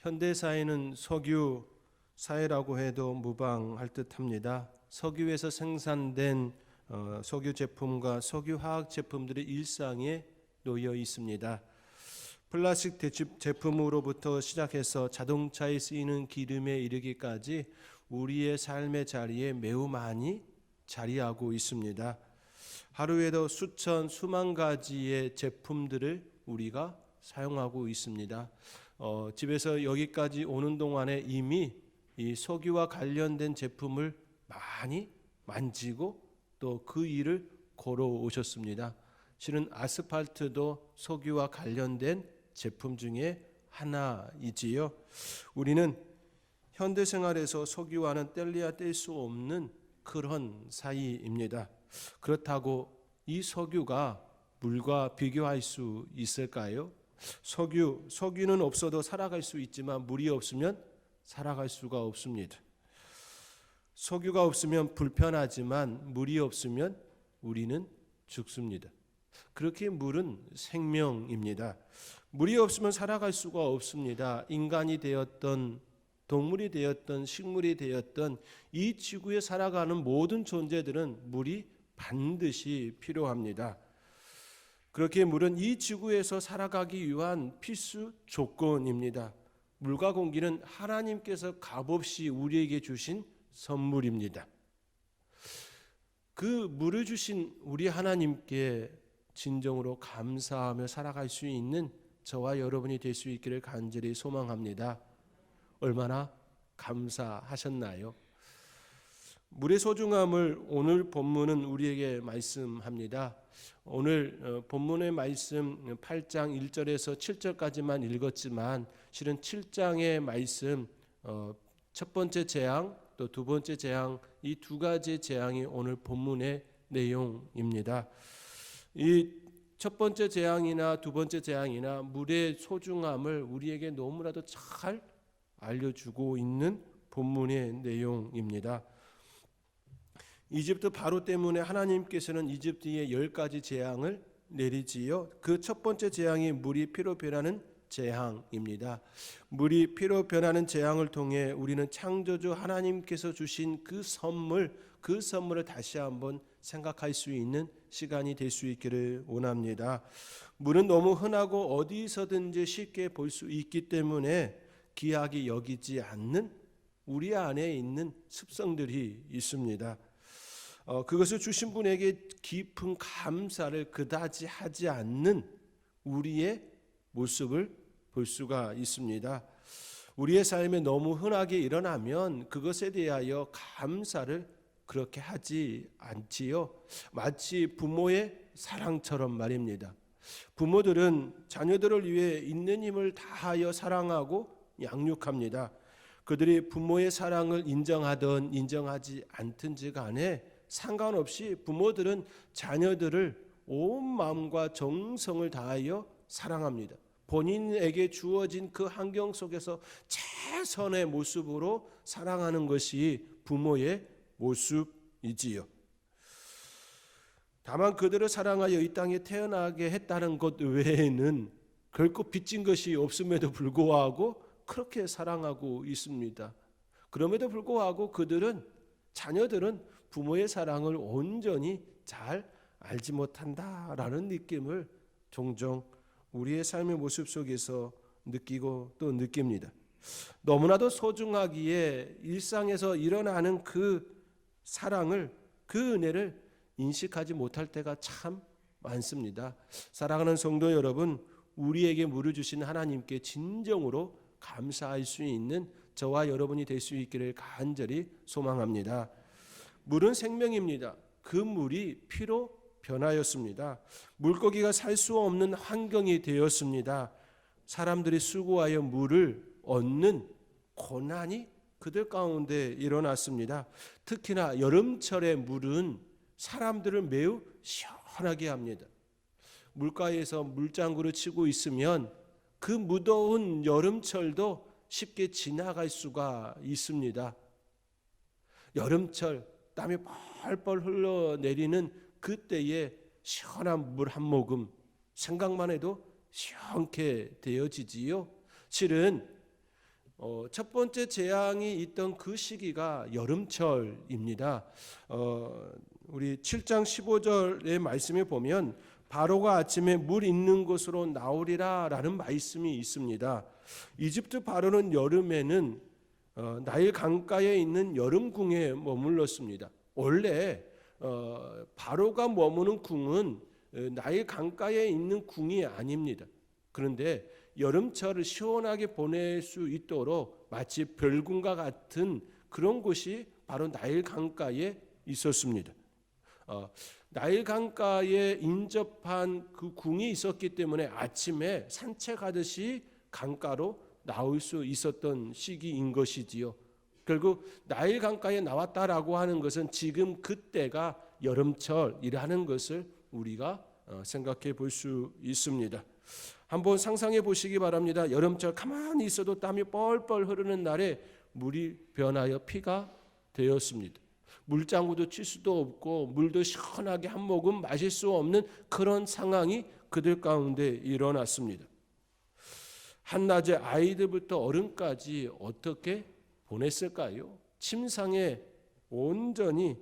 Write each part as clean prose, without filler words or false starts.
현대 사회는 석유 사회라고 해도 무방할 듯합니다. 석유에서 생산된 석유 제품과 석유 화학 제품들이 일상에 놓여 있습니다. 플라스틱 제품으로부터 시작해서 자동차에 쓰이는 기름에 이르기까지 우리의 삶의 자리에 매우 많이 자리하고 있습니다. 하루에도 수만 가지의 제품들을 우리가 사용하고 있습니다. 집에서 여기까지 오는 동안에 이미 이 석유와 관련된 제품을 많이 만지고 또 그 일을 걸어오셨습니다. 실은 아스팔트도 석유와 관련된 제품 중에 하나이지요. 우리는 현대 생활에서 석유와는 뗄래야 뗄 수 없는 그런 사이입니다. 그렇다고 이 석유가 물과 비교할 수 있을까요? 석유는 없어도 살아갈 수 있지만 물이 없으면 살아갈 수가 없습니다. 석유가 없으면 불편하지만 물이 없으면 우리는 죽습니다. 그렇게 물은 생명입니다. 물이 없으면 살아갈 수가 없습니다. 인간이 되었던 동물이 되었던 식물이 되었던 이 지구에 살아가는 모든 존재들은 물이 반드시 필요합니다. 그렇게 물은 이 지구에서 살아가기 위한 필수 조건입니다. 물과 공기는 하나님께서 값없이 우리에게 주신 선물입니다. 그 물을 주신 우리 하나님께 진정으로 감사하며 살아갈 수 있는 저와 여러분이 될 수 있기를 간절히 소망합니다. 얼마나 감사하셨나요? 물의 소중함을 오늘 본문은 우리에게 말씀합니다. 오늘 본문의 말씀 8장 1절에서 7절까지만 읽었지만 실은 7장의 말씀 첫 번째 재앙 또 두 번째 재앙 이 두 가지 재앙이 오늘 본문의 내용입니다. 이 첫 번째 재앙이나 두 번째 재앙이나 물의 소중함을 우리에게 너무나도 잘 알려주고 있는 본문의 내용입니다. 이집트 바로 때문에 하나님께서는 이집트에 10가지 재앙을 내리지요. 그 첫 번째 재앙이 물이 피로 변하는 재앙입니다. 물이 피로 변하는 재앙을 통해 우리는 창조주 하나님께서 주신 그 선물을 다시 한번 생각할 수 있는 시간이 될 수 있기를 원합니다. 물은 너무 흔하고 어디서든지 쉽게 볼 수 있기 때문에 귀하게 여기지 않는 우리 안에 있는 습성들이 있습니다. 그것을 주신 분에게 깊은 감사를 그다지 하지 않는 우리의 모습을 볼 수가 있습니다. 우리의 삶에 너무 흔하게 일어나면 그것에 대하여 감사를 그렇게 하지 않지요. 마치 부모의 사랑처럼 말입니다. 부모들은 자녀들을 위해 있는 힘을 다하여 사랑하고 양육합니다. 그들이 부모의 사랑을 인정하든 인정하지 않든지 간에 상관없이 부모들은 자녀들을 온 마음과 정성을 다하여 사랑합니다. 본인에게 주어진 그 환경 속에서 최선의 모습으로 사랑하는 것이 부모의 모습이지요. 다만 그들을 사랑하여 이 땅에 태어나게 했다는 것 외에는 결코 빚진 것이 없음에도 불구하고 그렇게 사랑하고 있습니다. 그럼에도 불구하고 자녀들은 부모의 사랑을 온전히 잘 알지 못한다라는 느낌을 종종 우리의 삶의 모습 속에서 느끼고 또 느낍니다. 너무나도 소중하기에 일상에서 일어나는 그 사랑을, 그 은혜를 인식하지 못할 때가 참 많습니다. 사랑하는 성도 여러분, 우리에게 물을 주신 하나님께 진정으로 감사할 수 있는 저와 여러분이 될 수 있기를 간절히 소망합니다. 물은 생명입니다. 그 물이 피로 변하였습니다. 물고기가 살 수 없는 환경이 되었습니다. 사람들이 수고하여 물을 얻는 고난이 그들 가운데 일어났습니다. 특히나 여름철의 물은 사람들을 매우 시원하게 합니다. 물가에서 물장구를 치고 있으면 그 무더운 여름철도 쉽게 지나갈 수가 있습니다. 여름철 땀이 펄펄 흘러내리는 그때에 시원한 물 한 모금 생각만 해도 시원케 되어지지요. 실은 첫 번째 재앙이 있던 그 시기가 여름철입니다. 우리 7장 15절의 말씀에 보면 바로가 아침에 물 있는 곳으로 나오리라 라는 말씀이 있습니다. 이집트 바로는 여름에는 나일 강가에 있는 여름궁에 머물렀습니다. 원래 바로가 머무는 궁은 나일 강가에 있는 궁이 아닙니다. 그런데 여름철을 시원하게 보낼 수 있도록 마치 별궁과 같은 그런 곳이 바로 나일 강가에 있었습니다. 나일 강가에 인접한 그 궁이 있었기 때문에 아침에 산책하듯이 강가로 나올 수 있었던 시기인 것이지요. 결국 나일 강가에 나왔다라고 하는 것은 지금 그때가 여름철이라는 것을 우리가 생각해 볼 수 있습니다. 한번 상상해 보시기 바랍니다. 여름철 가만히 있어도 땀이 뻘뻘 흐르는 날에 물이 변하여 피가 되었습니다. 물장구도 칠 수도 없고 물도 시원하게 한 모금 마실 수 없는 그런 상황이 그들 가운데 일어났습니다. 한낮에 아이들부터 어른까지 어떻게 보냈을까요? 침상에 온전히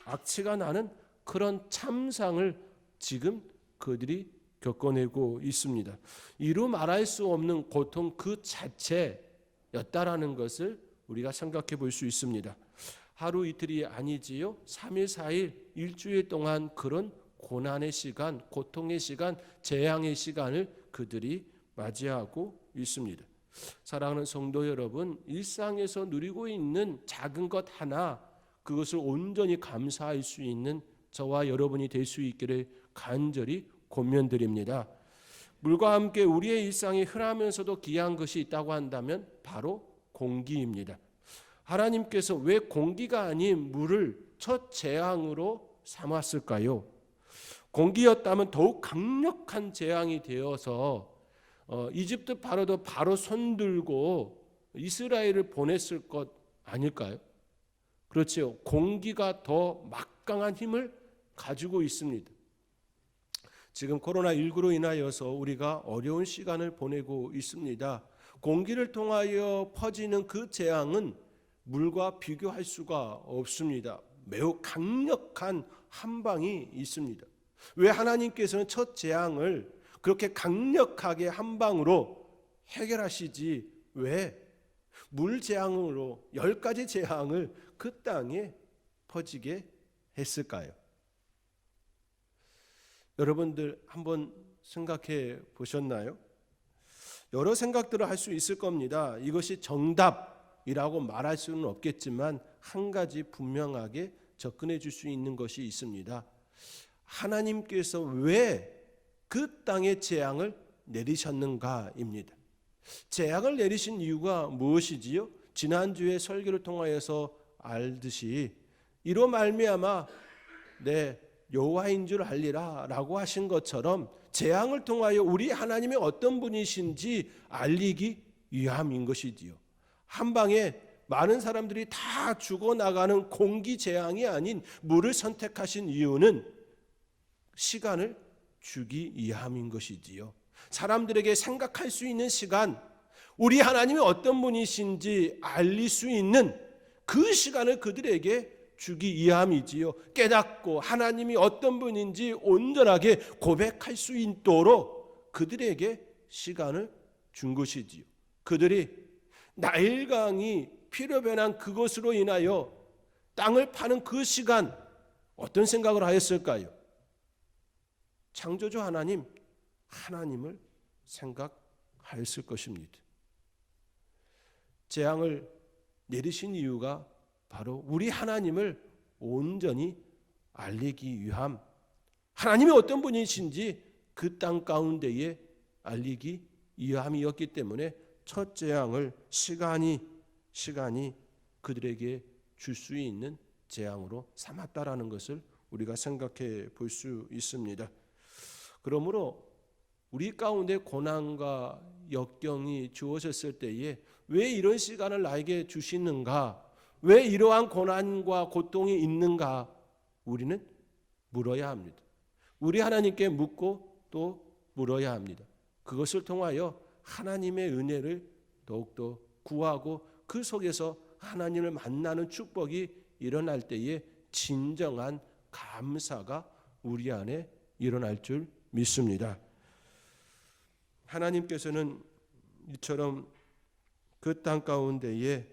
악취가 나는 그런 참상을 지금 그들이 겪어내고 있습니다. 이루 말할 수 없는 고통 그 자체였다라는 것을 우리가 생각해 볼 수 있습니다. 하루 이틀이 아니지요. 3일 4일 일주일 동안 그런 고난의 시간, 고통의 시간, 재앙의 시간을 그들이 맞이하고 있습니다. 사랑하는 성도 여러분, 일상에서 누리고 있는 작은 것 하나, 그것을 온전히 감사할 수 있는 저와 여러분이 될 수 있기를 간절히 권면드립니다. 물과 함께 우리의 일상에 흔하면서도 귀한 것이 있다고 한다면 바로 공기입니다. 하나님께서 왜 공기가 아닌 물을 첫 재앙으로 삼았을까요? 공기였다면 더욱 강력한 재앙이 되어서 이집트 바로도 바로 손들고 이스라엘을 보냈을 것 아닐까요? 그렇죠. 공기가 더 막강한 힘을 가지고 있습니다. 지금 코로나19로 인하여서 우리가 어려운 시간을 보내고 있습니다. 공기를 통하여 퍼지는 그 재앙은 물과 비교할 수가 없습니다. 매우 강력한 한방이 있습니다. 왜 하나님께서는 첫 재앙을 그렇게 강력하게 한방으로 해결하시지 왜 물 재앙으로 10가지 재앙을 그 땅에 퍼지게 했을까요? 여러분들 한번 생각해 보셨나요? 여러 생각들을 할 수 있을 겁니다. 이것이 정답이라고 말할 수는 없겠지만 한 가지 분명하게 접근해 줄 수 있는 것이 있습니다. 하나님께서 왜 그 땅에 재앙을 내리셨는가입니다. 재앙을 내리신 이유가 무엇이지요? 지난주에 설교를 통하여서 알듯이 이로 말미암아 내 여호와인 줄 알리라 라고 하신 것처럼 재앙을 통하여 우리 하나님이 어떤 분이신지 알리기 위함인 것이지요. 한 방에 많은 사람들이 다 죽어나가는 공기 재앙이 아닌 물을 선택하신 이유는 시간을 주기 위함인 것이지요. 사람들에게 생각할 수 있는 시간, 우리 하나님이 어떤 분이신지 알릴 수 있는 그 시간을 그들에게 주기 위함이지요. 깨닫고 하나님이 어떤 분인지 온전하게 고백할 수 있도록 그들에게 시간을 준 것이지요. 그들이 나일강이 피로 변한 그것으로 인하여 땅을 파는 그 시간 어떤 생각을 하였을까요? 창조주 하나님을 생각하였을 것입니다. 재앙을 내리신 이유가 바로 우리 하나님을 온전히 알리기 위함, 하나님이 어떤 분이신지 그 땅 가운데에 알리기 위함이었기 때문에 첫 재앙을 시간이 그들에게 줄 수 있는 재앙으로 삼았다라는 것을 우리가 생각해 볼 수 있습니다. 그러므로 우리 가운데 고난과 역경이 주어졌을 때에 왜 이런 시간을 나에게 주시는가? 왜 이러한 고난과 고통이 있는가? 우리는 물어야 합니다. 우리 하나님께 묻고 또 물어야 합니다. 그것을 통하여 하나님의 은혜를 더욱더 구하고 그 속에서 하나님을 만나는 축복이 일어날 때에 진정한 감사가 우리 안에 일어날 줄 믿습니다. 하나님께서는 이처럼 그 땅 가운데에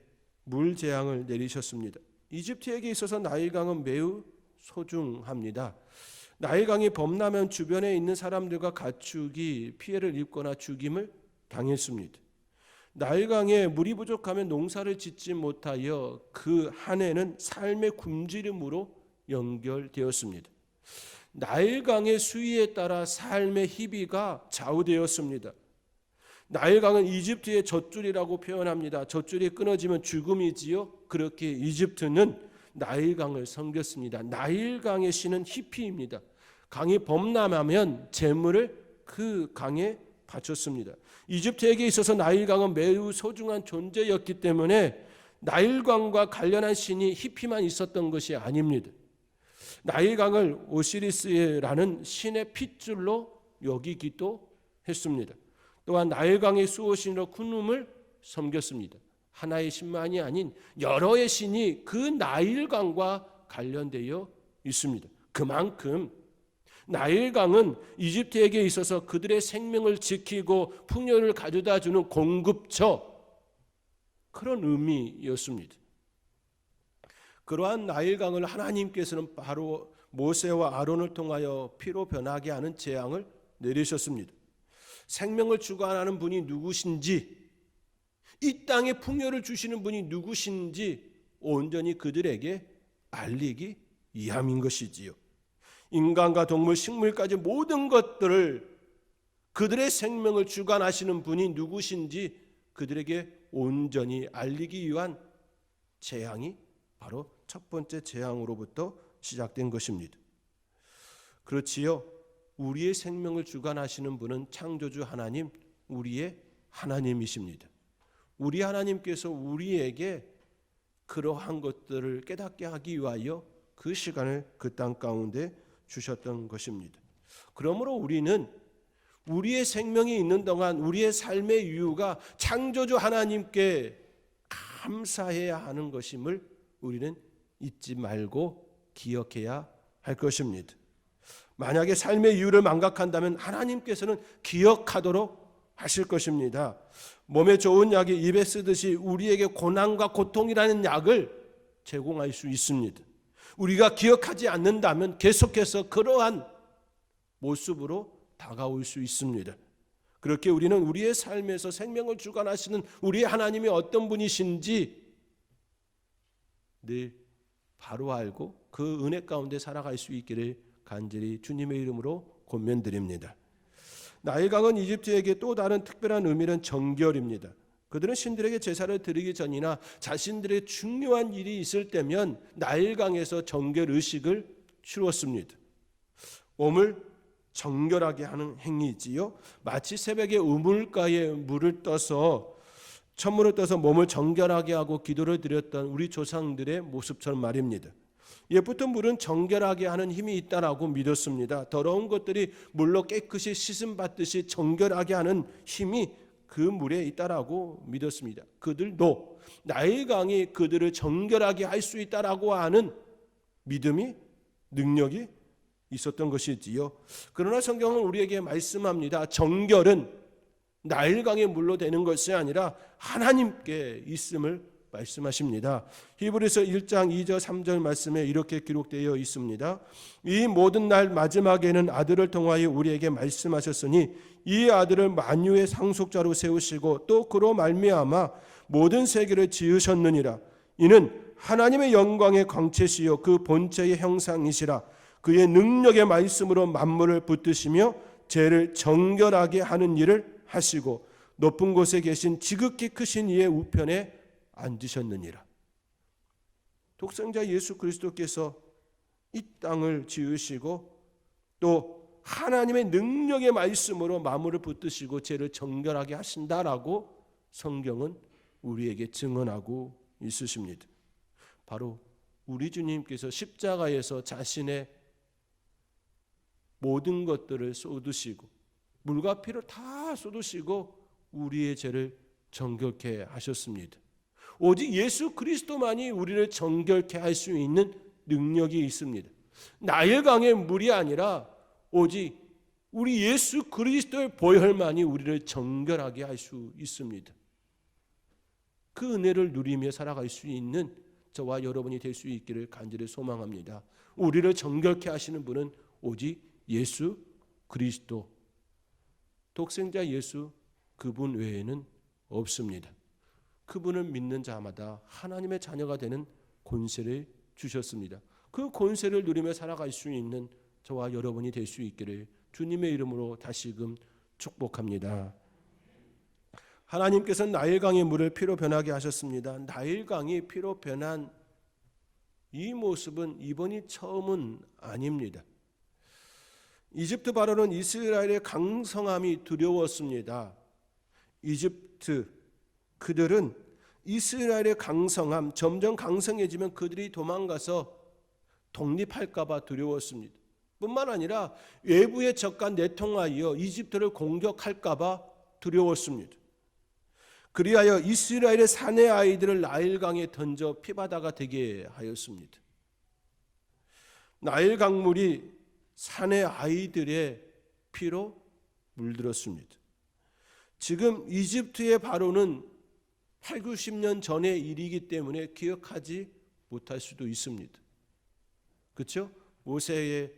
물 재앙을 내리셨습니다. 이집트에게 있어서 나일강은 매우 소중합니다. 나일강이 범람하면 주변에 있는 사람들과 가축이 피해를 입거나 죽임을 당했습니다. 나일강에 물이 부족하면 농사를 짓지 못하여 그 한 해는 삶의 굶주림으로 연결되었습니다. 나일강의 수위에 따라 삶의 희비가 좌우되었습니다. 나일강은 이집트의 젖줄이라고 표현합니다. 젖줄이 끊어지면 죽음이지요. 그렇게 이집트는 나일강을 섬겼습니다. 나일강의 신은 히피입니다. 강이 범람하면 재물을 그 강에 바쳤습니다. 이집트에게 있어서 나일강은 매우 소중한 존재였기 때문에 나일강과 관련한 신이 히피만 있었던 것이 아닙니다. 나일강을 오시리스라는 신의 핏줄로 여기기도 했습니다. 또한 나일강의 수호신으로 쿤움을 섬겼습니다. 하나의 신만이 아닌 여러의 신이 그 나일강과 관련되어 있습니다. 그만큼 나일강은 이집트에게 있어서 그들의 생명을 지키고 풍요를 가져다주는 공급처, 그런 의미였습니다. 그러한 나일강을 하나님께서는 바로 모세와 아론을 통하여 피로 변하게 하는 재앙을 내리셨습니다. 생명을 주관하는 분이 누구신지, 이 땅에 풍요를 주시는 분이 누구신지 온전히 그들에게 알리기 위함인 것이지요. 인간과 동물, 식물까지 모든 것들을, 그들의 생명을 주관하시는 분이 누구신지 그들에게 온전히 알리기 위한 재앙이 바로 첫 번째 재앙으로부터 시작된 것입니다. 그렇지요. 우리의 생명을 주관하시는 분은 창조주 하나님, 우리의 하나님이십니다. 우리 하나님께서 우리에게 그러한 것들을 깨닫게 하기 위하여 그 시간을 그 땅 가운데 주셨던 것입니다. 그러므로 우리는 우리의 생명이 있는 동안 우리의 삶의 이유가 창조주 하나님께 감사해야 하는 것임을 우리는 잊지 말고 기억해야 할 것입니다. 만약에 삶의 이유를 망각한다면 하나님께서는 기억하도록 하실 것입니다. 몸에 좋은 약이 입에 쓰듯이 우리에게 고난과 고통이라는 약을 제공할 수 있습니다. 우리가 기억하지 않는다면 계속해서 그러한 모습으로 다가올 수 있습니다. 그렇게 우리는 우리의 삶에서 생명을 주관하시는 우리의 하나님이 어떤 분이신지 늘 바로 알고 그 은혜 가운데 살아갈 수 있기를 간절히 주님의 이름으로 권면드립니다. 나일강은 이집트에게 또 다른 특별한 의미는 정결입니다. 그들은 신들에게 제사를 드리기 전이나 자신들의 중요한 일이 있을 때면 나일강에서 정결 의식을 치루었습니다. 몸을 정결하게 하는 행위지요. 마치 새벽에 우물가에 물을 떠서 찬물을 떠서 몸을 정결하게 하고 기도를 드렸던 우리 조상들의 모습처럼 말입니다. 옛부터 물은 정결하게 하는 힘이 있다라고 믿었습니다. 더러운 것들이 물로 깨끗이 씻음 받듯이 정결하게 하는 힘이 그 물에 있다라고 믿었습니다. 그들도 나일강이 그들을 정결하게 할 수 있다라고 하는 믿음이, 능력이 있었던 것이지요. 그러나 성경은 우리에게 말씀합니다. 정결은 나일강의 물로 되는 것이 아니라 하나님께 있음을 말씀하십니다. 히브리서 1장 2절 3절 말씀에 이렇게 기록되어 있습니다. 이 모든 날 마지막에는 아들을 통하여 우리에게 말씀하셨으니 이 아들을 만유의 상속자로 세우시고 또 그로 말미암아 모든 세계를 지으셨느니라. 이는 하나님의 영광의 광채시요 그 본체의 형상이시라. 그의 능력의 말씀으로 만물을 붙드시며 죄를 정결하게 하는 일을 하시고 높은 곳에 계신 지극히 크신 이의 우편에 앉으셨느니라. 독생자 예수 그리스도께서 이 땅을 지으시고 또 하나님의 능력의 말씀으로 만물을 붙드시고 죄를 정결하게 하신다라고 성경은 우리에게 증언하고 있으십니다. 바로 우리 주님께서 십자가에서 자신의 모든 것들을 쏟으시고 물과 피를 다 쏟으시고 우리의 죄를 정결케 하셨습니다. 오직 예수 그리스도만이 우리를 정결케 할 수 있는 능력이 있습니다. 나일강의 물이 아니라 오직 우리 예수 그리스도의 보혈만이 우리를 정결하게 할 수 있습니다. 그 은혜를 누리며 살아갈 수 있는 저와 여러분이 될 수 있기를 간절히 소망합니다. 우리를 정결케 하시는 분은 오직 예수 그리스도, 독생자 예수, 그분 외에는 없습니다. 그분을 믿는 자마다 하나님의 자녀가 되는 권세를 주셨습니다. 그 권세를 누리며 살아갈 수 있는 저와 여러분이 될 수 있기를 주님의 이름으로 다시금 축복합니다. 하나님께서는 나일강의 물을 피로 변하게 하셨습니다. 나일강이 피로 변한 이 모습은 이번이 처음은 아닙니다. 이집트 바로는 이스라엘의 강성함이 두려웠습니다. 이집트 그들은 이스라엘의 강성함, 점점 강성해지면 그들이 도망가서 독립할까 봐 두려웠습니다. 뿐만 아니라 외부의 적과 내통하여 이집트를 공격할까 봐 두려웠습니다. 그리하여 이스라엘의 사내 아이들을 나일강에 던져 피바다가 되게 하였습니다. 나일 강물이 사내 아이들의 피로 물들었습니다. 지금 이집트의 바로는 8, 90년 전의 일이기 때문에 기억하지 못할 수도 있습니다. 그렇죠? 모세의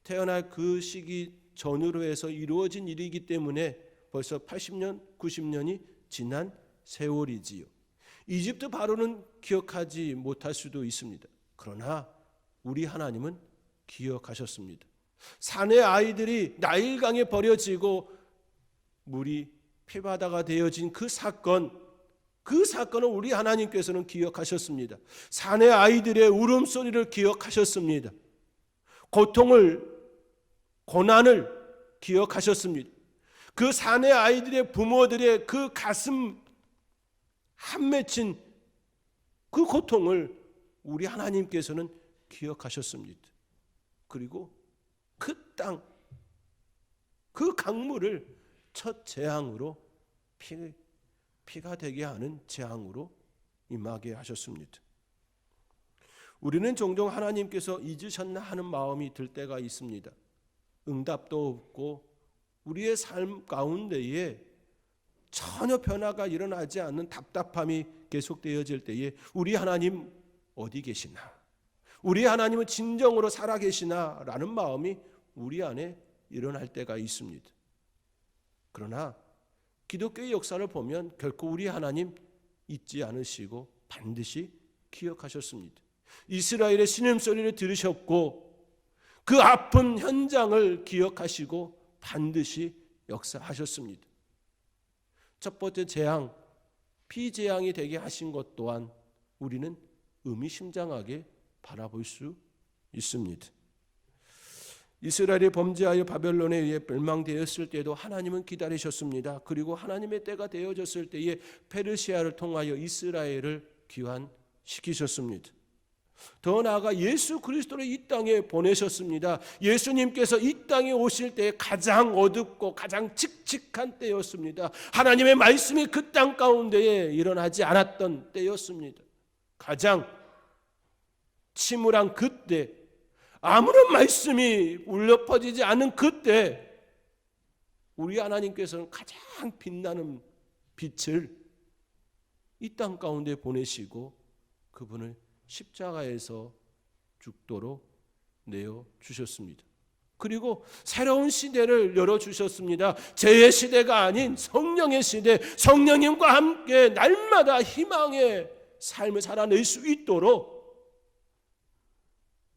태어날 그 시기 전으로 해서 이루어진 일이기 때문에 벌써 80년, 90년이 지난 세월이지요. 이집트 바로는 기억하지 못할 수도 있습니다. 그러나 우리 하나님은 기억하셨습니다. 산의 아이들이 나일강에 버려지고 물이 피바다가 되어진 그 사건을 우리 하나님께서는 기억하셨습니다. 산의 아이들의 울음소리를 기억하셨습니다. 고통을, 고난을 기억하셨습니다. 그 산의 아이들의 부모들의 그 가슴 한 맺힌 그 고통을 우리 하나님께서는 기억하셨습니다. 그리고 그 땅, 그 강물을 첫 재앙으로 피가 되게 하는 재앙으로 임하게 하셨습니다. 우리는 종종 하나님께서 잊으셨나 하는 마음이 들 때가 있습니다. 응답도 없고 우리의 삶 가운데에 전혀 변화가 일어나지 않는 답답함이 계속되어질 때에 우리 하나님 어디 계시나? 우리 하나님은 진정으로 살아계시나? 라는 마음이 우리 안에 일어날 때가 있습니다. 그러나 기독교의 역사를 보면 결코 우리 하나님 잊지 않으시고 반드시 기억하셨습니다. 이스라엘의 신음소리를 들으셨고 그 아픈 현장을 기억하시고 반드시 역사하셨습니다. 첫 번째 재앙, 피재앙이 되게 하신 것 또한 우리는 의미심장하게 바라볼 수 있습니다. 이스라엘이 범죄하여 바벨론에 의해 멸망되었을 때도 하나님은 기다리셨습니다. 그리고 하나님의 때가 되어졌을 때에 페르시아를 통하여 이스라엘을 귀환시키셨습니다. 더 나아가 예수 그리스도를 이 땅에 보내셨습니다. 예수님께서 이 땅에 오실 때 가장 어둡고 가장 칙칙한 때였습니다. 하나님의 말씀이 그 땅 가운데에 일어나지 않았던 때였습니다. 가장 침울한 그때, 아무런 말씀이 울려 퍼지지 않는 그때 우리 하나님께서는 가장 빛나는 빛을 이 땅 가운데 보내시고 그분을 십자가에서 죽도록 내어주셨습니다. 그리고 새로운 시대를 열어주셨습니다. 죄의 시대가 아닌 성령의 시대, 성령님과 함께 날마다 희망의 삶을 살아낼 수 있도록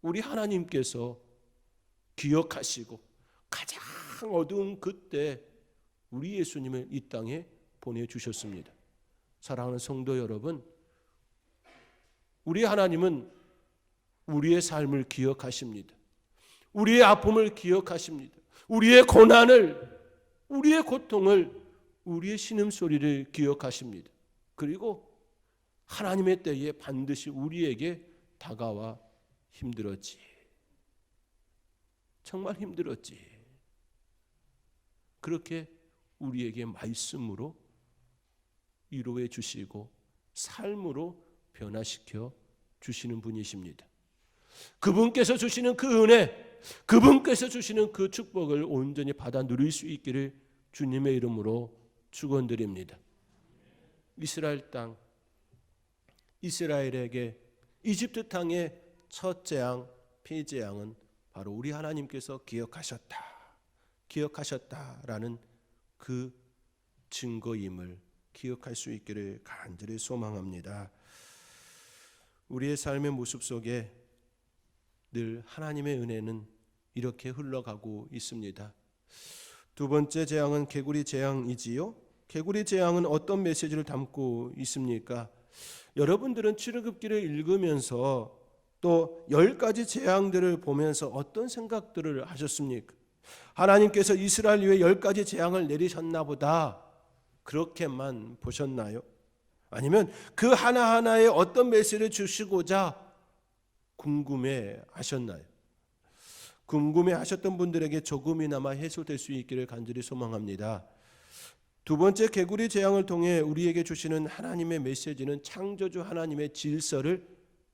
우리 하나님께서 기억하시고 가장 어두운 그때 우리 예수님을 이 땅에 보내주셨습니다. 사랑하는 성도 여러분, 우리 하나님은 우리의 삶을 기억하십니다. 우리의 아픔을 기억하십니다. 우리의 고난을, 우리의 고통을, 우리의 신음소리를 기억하십니다. 그리고 하나님의 때에 반드시 우리에게 다가와 힘들었지, 정말 힘들었지, 그렇게 우리에게 말씀으로 위로해 주시고 삶으로 변화시켜 주시는 분이십니다. 그분께서 주시는 그 은혜, 그분께서 주시는 그 축복을 온전히 받아 누릴 수 있기를 주님의 이름으로 축원드립니다. 이스라엘 땅, 이스라엘에게 이집트 땅의 첫 재앙, 폐재앙은 바로 우리 하나님께서 기억하셨다라는 그 증거임을 기억할 수 있기를 간절히 소망합니다. 우리의 삶의 모습 속에 늘 하나님의 은혜는 이렇게 흘러가고 있습니다. 두 번째 재앙은 개구리 재앙이지요. 개구리 재앙은 어떤 메시지를 담고 있습니까? 여러분들은 출애굽기를 읽으면서 또 10가지 재앙들을 보면서 어떤 생각들을 하셨습니까? 하나님께서 이스라엘 위에 10가지 재앙을 내리셨나 보다 그렇게만 보셨나요? 아니면 그 하나하나에 어떤 메시지를 주시고자 궁금해 하셨나요? 궁금해 하셨던 분들에게 조금이나마 해소될 수 있기를 간절히 소망합니다. 두 번째 개구리 재앙을 통해 우리에게 주시는 하나님의 메시지는 창조주 하나님의 질서를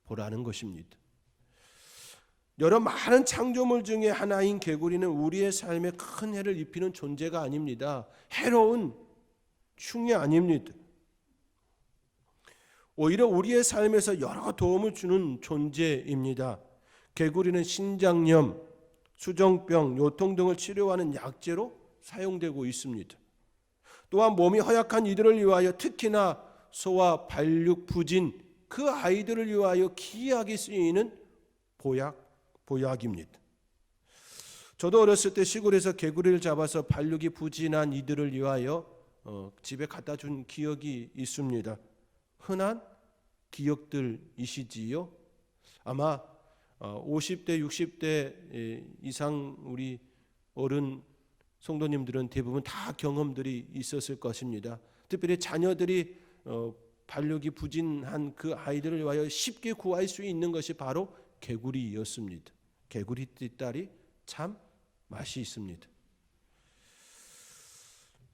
보라는 것입니다. 여러 많은 창조물 중에 하나인 개구리는 우리의 삶에 큰 해를 입히는 존재가 아닙니다. 해로운 충이 아닙니다. 오히려 우리의 삶에서 여러 도움을 주는 존재입니다. 개구리는 신장염, 수정병, 요통 등을 치료하는 약재로 사용되고 있습니다. 또한 몸이 허약한 이들을 위하여 특히나 소아 발육 부진 그 아이들을 위하여 기이하게 쓰이는 보약입니다. 저도 어렸을 때 시골에서 개구리를 잡아서 발육이 부진한 이들을 위하여 집에 갖다 준 기억이 있습니다. 흔한 기억들이시지요. 아마 50대 60대 이상 우리 어른 성도님들은 대부분 다 경험들이 있었을 것입니다. 특별히 자녀들이 발육이 부진한 그 아이들을 위하여 쉽게 구할 수 있는 것이 바로 개구리였습니다. 개구리 뒷다리 참 맛이 있습니다.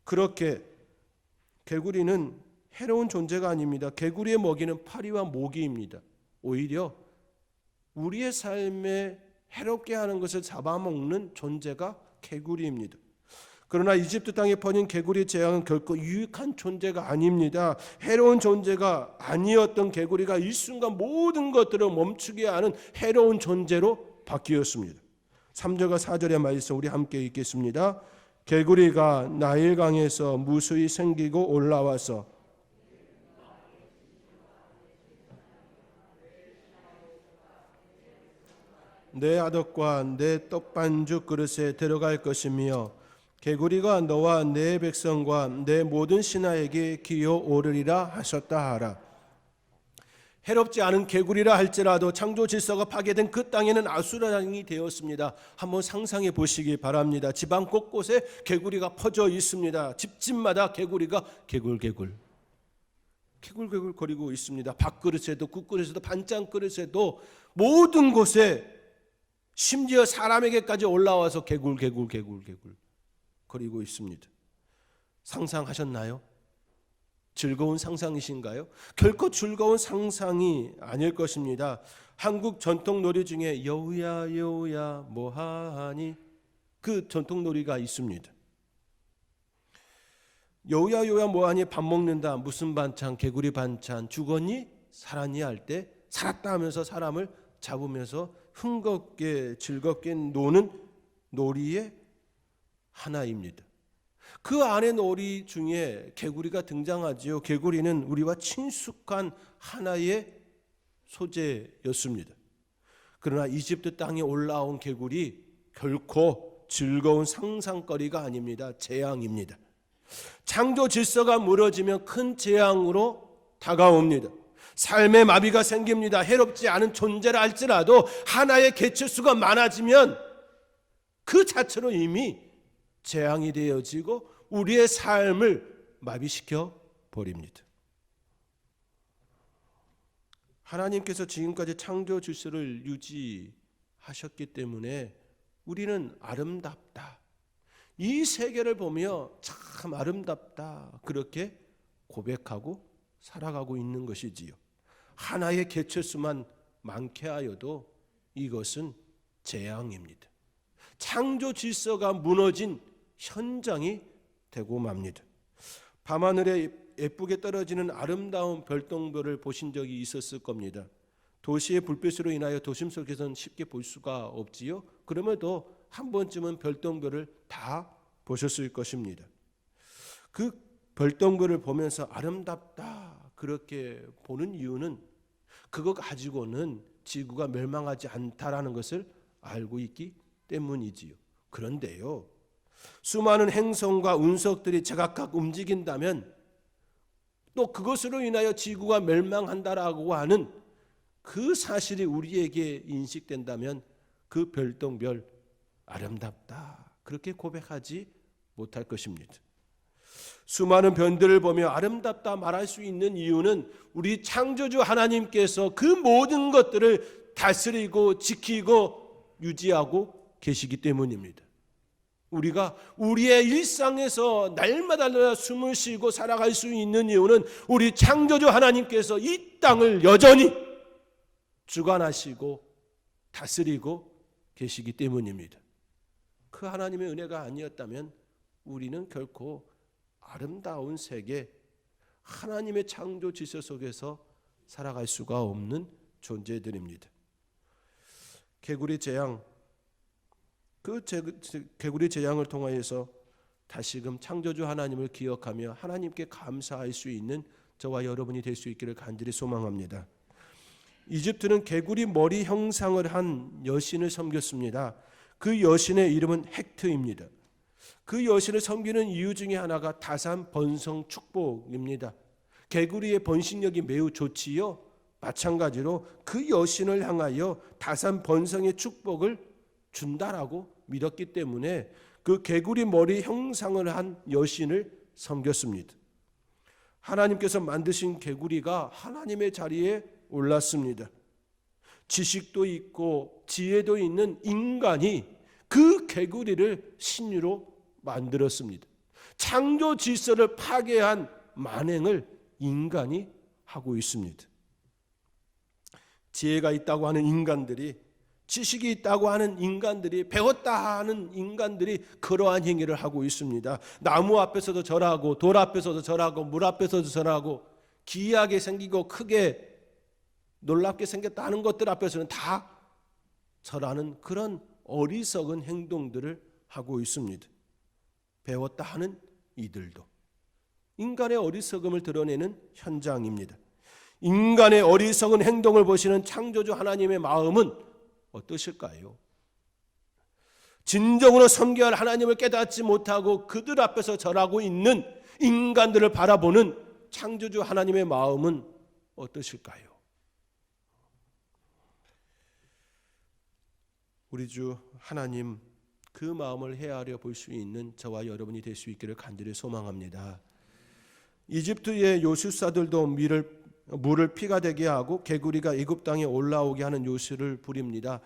그렇게 개구리는 해로운 존재가 아닙니다. 개구리의 먹이는 파리와 모기입니다. 오히려 우리의 삶에 해롭게 하는 것을 잡아먹는 존재가 개구리입니다. 그러나 이집트 땅에 퍼진 개구리 재앙은 결코 유익한 존재가 아닙니다. 해로운 존재가 아니었던 개구리가 일순간 모든 것들을 멈추게 하는 해로운 존재로 바뀌었습니다. 3절과 4절의 말씀 우리 함께 읽겠습니다. 개구리가 나일강에서 무수히 생기고 올라와서 내 아덕과 내 떡반죽 그릇에 들어갈 것이며 개구리가 너와 내 백성과 내 모든 신하에게 기어오르리라 하셨다 하라. 해롭지 않은 개구리라 할지라도 창조 질서가 파괴된 그 땅에는 아수라장이 되었습니다. 한번 상상해 보시기 바랍니다. 집안 곳곳에 개구리가 퍼져 있습니다. 집집마다 개구리가 개굴개굴 거리고 있습니다. 밥그릇에도 국그릇에도 반찬그릇에도 모든 곳에 심지어 사람에게까지 올라와서 개굴 거리고 있습니다. 상상하셨나요? 즐거운 상상이신가요? 결코 즐거운 상상이 아닐 것입니다. 한국 전통 놀이 중에 여우야 여우야 뭐하니 그 전통 놀이가 있습니다. 여우야 여우야 뭐하니 밥 먹는다 무슨 반찬 개구리 반찬 죽었니 살았니 할 때 살았다 하면서 사람을 잡으면서 흥겁게 즐겁게 노는 놀이의 하나입니다. 그 안에 놀이 중에 개구리가 등장하지요. 개구리는 우리와 친숙한 하나의 소재였습니다. 그러나 이집트 땅에 올라온 개구리 결코 즐거운 상상거리가 아닙니다. 재앙입니다. 창조 질서가 무너지면 큰 재앙으로 다가옵니다. 삶의 마비가 생깁니다. 해롭지 않은 존재라 할지라도 하나의 개체수가 많아지면 그 자체로 이미 재앙이 되어지고 우리의 삶을 마비시켜 버립니다. 하나님께서 지금까지 창조 질서를 유지하셨기 때문에 우리는 아름답다. 이 세계를 보며 참 아름답다. 그렇게 고백하고 살아가고 있는 것이지요. 하나의 개체수만 많게 하여도 이것은 재앙입니다. 창조 질서가 무너진 현장이 되고 맙니다. 밤하늘에 예쁘게 떨어지는 아름다운 별똥별을 보신 적이 있었을 겁니다. 도시의 불빛으로 인하여 도심 속에서는 쉽게 볼 수가 없지요. 그럼에도 한 번쯤은 별똥별을 다 보셨을 것입니다. 그 별똥별을 보면서 아름답다 그렇게 보는 이유는 그거 가지고는 지구가 멸망하지 않다라는 것을 알고 있기 때문이지요. 그런데요, 수많은 행성과 운석들이 제각각 움직인다면 또 그것으로 인하여 지구가 멸망한다라고 하는 그 사실이 우리에게 인식된다면 그 별똥별 아름답다 그렇게 고백하지 못할 것입니다. 수많은 별들을 보며 아름답다 말할 수 있는 이유는 우리 창조주 하나님께서 그 모든 것들을 다스리고 지키고 유지하고 계시기 때문입니다. 우리가 우리의 일상에서 날마다 숨을 쉬고 살아갈 수 있는 이유는 우리 창조주 하나님께서 이 땅을 여전히 주관하시고 다스리고 계시기 때문입니다. 그 하나님의 은혜가 아니었다면 우리는 결코 아름다운 세계, 하나님의 창조 질서 속에서 살아갈 수가 없는 존재들입니다. 개구리 재앙, 그 개구리 재앙을 통하여서 다시금 창조주 하나님을 기억하며 하나님께 감사할 수 있는 저와 여러분이 될 수 있기를 간절히 소망합니다. 이집트는 개구리 머리 형상을 한 여신을 섬겼습니다. 그 여신의 이름은 헥트입니다. 그 여신을 섬기는 이유 중에 하나가 다산 번성 축복입니다. 개구리의 번식력이 매우 좋지요. 마찬가지로 그 여신을 향하여 다산 번성의 축복을 준다라고 믿었기 때문에 그 개구리 머리 형상을 한 여신을 섬겼습니다. 하나님께서 만드신 개구리가 하나님의 자리에 올랐습니다. 지식도 있고 지혜도 있는 인간이 그 개구리를 신유로 만들었습니다. 창조 질서를 파괴한 만행을 인간이 하고 있습니다. 지혜가 있다고 하는 인간들이, 지식이 있다고 하는 인간들이, 배웠다 하는 인간들이 그러한 행위를 하고 있습니다. 나무 앞에서도 절하고, 돌 앞에서도 절하고, 물 앞에서도 절하고, 기이하게 생기고 크게 놀랍게 생겼다는 것들 앞에서는 다 절하는 그런 어리석은 행동들을 하고 있습니다. 배웠다 하는 이들도 인간의 어리석음을 드러내는 현장입니다. 인간의 어리석은 행동을 보시는 창조주 하나님의 마음은 어떠실까요? 진정으로 섬겨야 할 하나님을 깨닫지 못하고 그들 앞에서 절하고 있는 인간들을 바라보는 창조주 하나님의 마음은 어떠실까요? 우리 주 하나님 그 마음을 헤아려 볼 수 있는 저와 여러분이 될 수 있기를 간절히 소망합니다. 이집트의 요술사들도 물을 피가 되게 하고 개구리가 애굽 땅에 올라오게 하는 요술을 부립니다.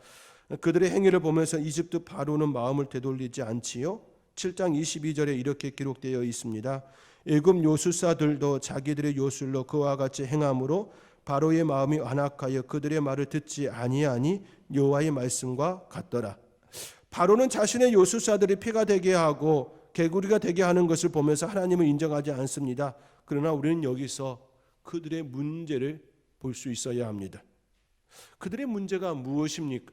그들의 행위를 보면서 이집트 바로는 마음을 되돌리지 않지요. 7장 22절에 이렇게 기록되어 있습니다. 애굽 요술사들도 자기들의 요술로 그와 같이 행함으로 바로의 마음이 완악하여 그들의 말을 듣지 아니하니 여호와의 말씀과 같더라. 바로는 자신의 요술사들이 피가 되게 하고 개구리가 되게 하는 것을 보면서 하나님을 인정하지 않습니다. 그러나 우리는 여기서 그들의 문제를 볼 수 있어야 합니다. 그들의 문제가 무엇입니까?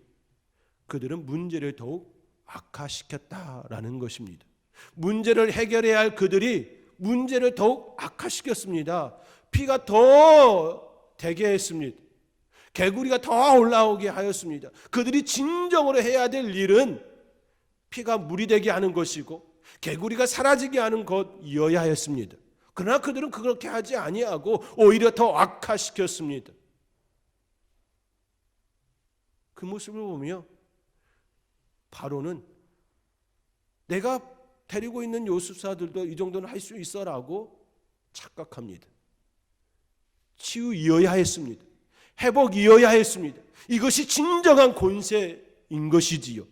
그들은 문제를 더욱 악화시켰다라는 것입니다. 문제를 해결해야 할 그들이 문제를 더욱 악화시켰습니다. 피가 더 되게 했습니다. 개구리가 더 올라오게 하였습니다. 그들이 진정으로 해야 될 일은 피가 물이 되게 하는 것이고 개구리가 사라지게 하는 것이어야 했습니다. 그러나 그들은 그렇게 하지 아니하고 오히려 더 악화시켰습니다. 그 모습을 보며 바로는 내가 데리고 있는 요술사들도 이 정도는 할 수 있어라고 착각합니다. 치유이어야 했습니다. 회복이어야 했습니다. 이것이 진정한 권세인 것이지요.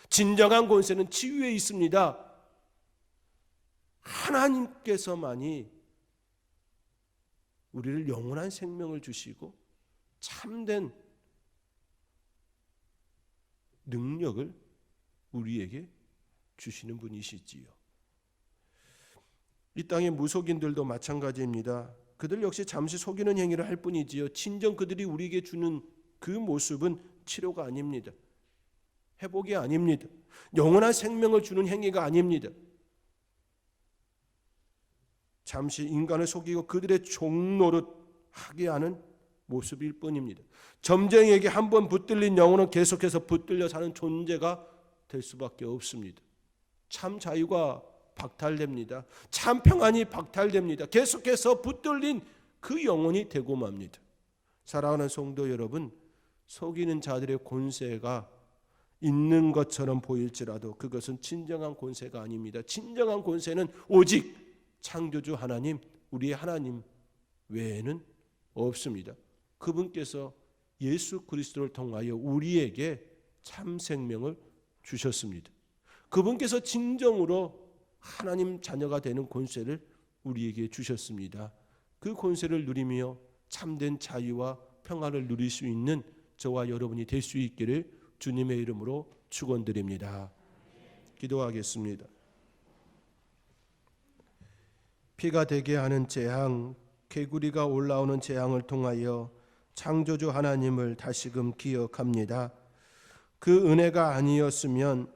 진정한 권세는 치유에 있습니다. 하나님께서만이 우리를 영원한 생명을 주시고 참된 능력을 우리에게 주시는 분이시지요. 이 땅의 무속인들도 마찬가지입니다. 그들 역시 잠시 속이는 행위를 할 뿐이지요. 진정 그들이 우리에게 주는 그 모습은 치료가 아닙니다. 회복이 아닙니다. 영원한 생명을 주는 행위가 아닙니다. 잠시 인간을 속이고 그들의 종노릇 하게 하는 모습일 뿐입니다. 점쟁이에게 한번 붙들린 영혼은 계속해서 붙들려 사는 존재가 될 수밖에 없습니다. 참 자유가 박탈됩니다. 참 평안이 박탈됩니다. 계속해서 붙들린 그 영혼이 되고 맙니다. 사랑하는 성도 여러분, 속이는 자들의 권세가 있는 것처럼 보일지라도 그것은 진정한 권세가 아닙니다. 진정한 권세는 오직 창조주 하나님, 우리의 하나님 외에는 없습니다. 그분께서 예수 그리스도를 통하여 우리에게 참 생명을 주셨습니다. 그분께서 진정으로 하나님 자녀가 되는 권세를 우리에게 주셨습니다. 그 권세를 누리며 참된 자유와 평안을 누릴 수 있는 저와 여러분이 될 수 있기를 주님의 이름으로 축원드립니다. 기도하겠습니다. 피가 되게 하는 재앙, 개구리가 올라오는 재앙을 통하여 창조주 하나님을 다시금 기억합니다. 그 은혜가 아니었으면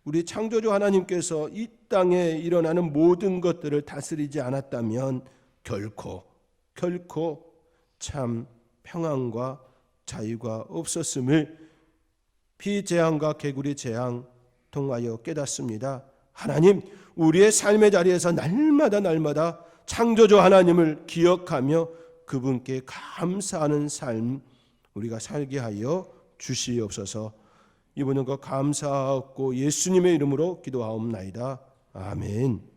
우리 창조주 하나님께서 이 땅에 일어나는 모든 것들을 다스리지 않았다면 결코 참 평안과 자유가 없었음을 피재앙과 개구리 재앙 통하여 깨닫습니다. 하나님, 우리의 삶의 자리에서 날마다 창조주 하나님을 기억하며 그분께 감사하는 삶 우리가 살게 하여 주시옵소서. 이분은 그 감사하고 예수님의 이름으로 기도하옵나이다. 아멘.